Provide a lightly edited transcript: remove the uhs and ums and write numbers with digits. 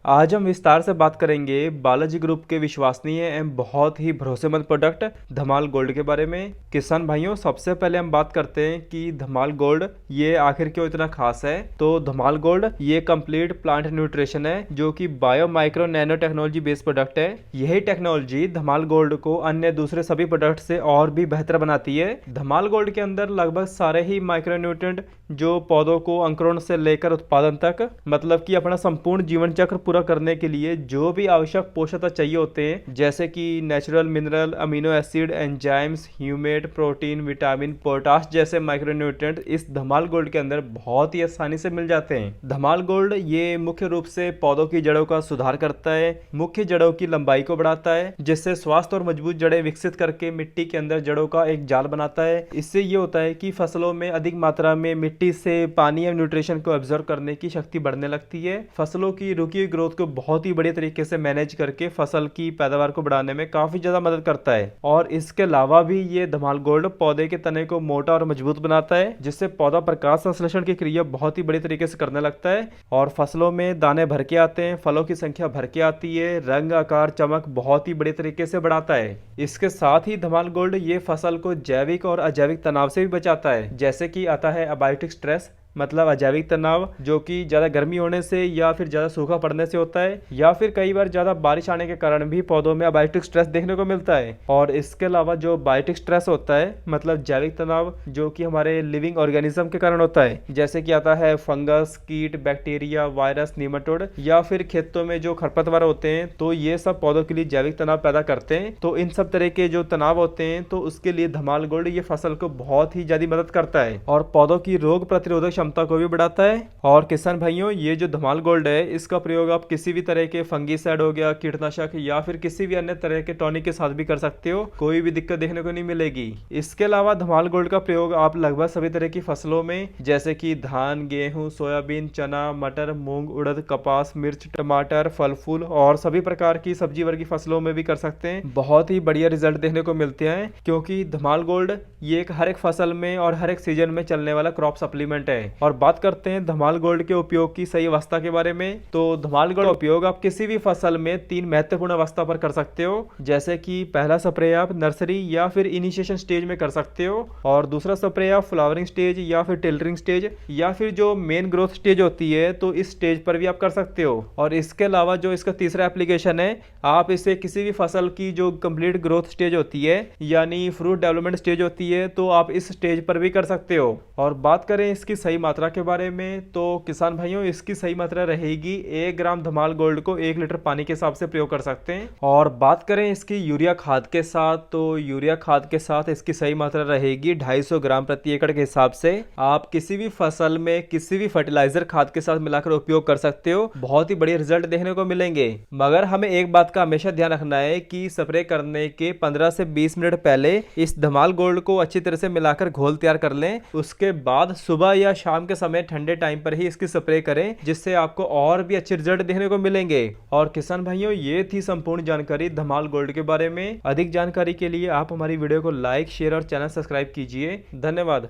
आज हम विस्तार से बात करेंगे बालाजी ग्रुप के विश्वसनीय एवं बहुत ही भरोसेमंद प्रोडक्ट धमाल गोल्ड के बारे में। किसान भाइयों, सबसे पहले हम बात करते हैं कि धमाल गोल्ड ये आखिर क्यों इतना खास है। तो धमाल गोल्ड ये कंप्लीट प्लांट न्यूट्रिशन है जो कि bio micro nano technology based product है। यही टेक्नोलॉजी धमाल गोल्ड को अन्य दूसरे सभी प्रोडक्ट से और भी बेहतर बनाती है। धमाल गोल्ड के अंदर लगभग सारे ही माइक्रो न्यूट्रिएंट जो पौधों को अंकुरण से लेकर उत्पादन तक, मतलब कि अपना संपूर्ण जीवन चक्र पूरा करने के लिए जो भी आवश्यक पोषक तत्व चाहिए होते हैं, जैसे कि natural mineral, amino acid, enzymes, humate, protein, vitamin, potash जैसे माइक्रोन्यूट्रिएंट इस धमाल गोल्ड के अंदर बहुत ही आसानी से मिल जाते हैं। धमाल गोल्ड ये मुख्य रूप से पौधों की जड़ों का सुधार करता है, मुख्य जड़ों की लंबाई को बढ़ाता है, जिससे स्वास्थ्य और मजबूत जड़ें विकसित करके मिट्टी के अंदर जड़ों का एक जाल बनाता है। इससे ये होता है कि फसलों में अधिक मात्रा में मिट्टी से पानी या न्यूट्रिशन को एब्जॉर्ब करने की शक्ति बढ़ने लगती है। फसलों की रुकी हुई ग्रोथ को बहुत ही बढ़िया तरीके से मैनेज करके फसल की पैदावार को बढ़ाने में काफी ज्यादा मदद करता है। और इसके अलावा भी ये धमाल गोल्ड पौधे के तने को मोटा और मजबूत बनाता है, जिससे पौधा प्रकाश संश्लेषण की क्रिया बहुत ही बड़ी तरीके से करने लगता है और फसलों में दाने भर के आते हैं, फलों की संख्या भर के आती है, रंग, आकार, चमक बहुत ही बड़ी तरीके से बढ़ाता है। इसके साथ ही धमाल गोल्ड ये फसल को जैविक और अजैविक तनाव से भी बचाता है, जैसे कि आता है अबायोटिक स्ट्रेस, मतलब अजैविक तनाव जो कि ज़्यादा गर्मी होने से या फिर ज़्यादा सूखा पड़ने से होता है, या फिर कई बार ज़्यादा बारिश आने के कारण भी पौधों में अबायोटिक स्ट्रेस देखने को मिलता है। और इसके अलावा जो बायोटिक स्ट्रेस होता है, मतलब जैविक तनाव जो कि हमारे लिविंग ऑर्गेनिज्म के कारण होता है, जैसे कि आता है फंगस, कीट, बैक्टीरिया, वायरस, नीमाटोड या फिर खेतों में जो खरपतवार होते हैं, तो ये सब पौधों के लिए जैविक तनाव पैदा करते हैं। तो इन सब तरह के जो तनाव होते हैं, तो उसके लिए धमाल गोल्ड ये फसल को बहुत ही ज्यादा मदद करता है और पौधों की रोग प्रतिरोधक क्षमता को भी बढ़ाता है। और किसान भाइयों, ये जो धमाल गोल्ड है इसका प्रयोग आप किसी भी तरह के फंगीसाइड हो गया, कीटनाशक या फिर किसी भी अन्य तरह के टॉनिक के साथ भी कर सकते हो, कोई भी दिक्कत देखने को नहीं मिलेगी। इसके अलावा धमाल गोल्ड का प्रयोग आप लगभग सभी तरह की फसलों में, जैसे कि धान, गेहूं, सोयाबीन, चना, मटर, मूंग, उड़द, कपास, मिर्च, टमाटर, फल फूल और सभी प्रकार की सब्जी वर्गी फसलों में भी कर सकते हैं। बहुत ही बढ़िया रिजल्ट देखने को मिलते हैं, क्योंकि धमाल गोल्ड ये हर एक फसल में और हर एक सीजन में चलने वाला क्रॉप सप्लीमेंट है। और बात करते हैं धमाल गोल्ड के उपयोग की सही अवस्था के बारे में। तो धमाल गोल्ड का उपयोग आप किसी भी फसल में 3 महत्वपूर्ण अवस्था पर कर सकते हो, जैसे कि पहला स्प्रे आप नर्सरी या फिर इनिशिएशन स्टेज में कर सकते हो, और दूसरा स्प्रे आप फ्लावरिंग स्टेज या फिर टिल्टरिंग स्टेज या फिर जो मेन ग्रोथ स्टेज होती है, तो इस स्टेज पर भी आप कर सकते हो। और इसके अलावा जो इसका तीसरा एप्लीकेशन है, आप इसे किसी भी फसल की जो कंप्लीट ग्रोथ स्टेज होती है, यानी फ्रूट डेवलपमेंट स्टेज होती है, तो आप इस स्टेज पर भी कर सकते हो। और बात करें इसकी सही मात्रा के बारे में, तो किसान भाइयों इसकी सही मात्रा रहेगी 1 ग्राम धमाल गोल्ड को 1 लीटर पानी के हिसाब से प्रयोग कर सकते हैं। और बात करें इसकी यूरिया खाद के साथ, तो यूरिया खाद के साथ इसकी सही मात्रा रहेगी 250 ग्राम प्रति एकड़ के हिसाब से। आप किसी भी फसल में किसी भी फर्टिलाइजर खाद के साथ मिलाकर उपयोग कर सकते हो, बहुत ही बढ़िया रिजल्ट देखने को मिलेंगे। मगर हमें एक बात का हमेशा ध्यान रखना है कि स्प्रे करने के 15 से 20 मिनट पहले इस धमाल गोल्ड को अच्छी तरह से मिलाकर घोल तैयार कर लें। उसके बाद सुबह या शाम के समय ठंडे टाइम पर ही इसकी स्प्रे करें, जिससे आपको और भी अच्छे रिजल्ट देखने को मिलेंगे। और किसान भाइयों, ये थी संपूर्ण जानकारी धमाल गोल्ड के बारे में। अधिक जानकारी के लिए आप हमारी वीडियो को लाइक, शेयर और चैनल सब्सक्राइब कीजिए। धन्यवाद।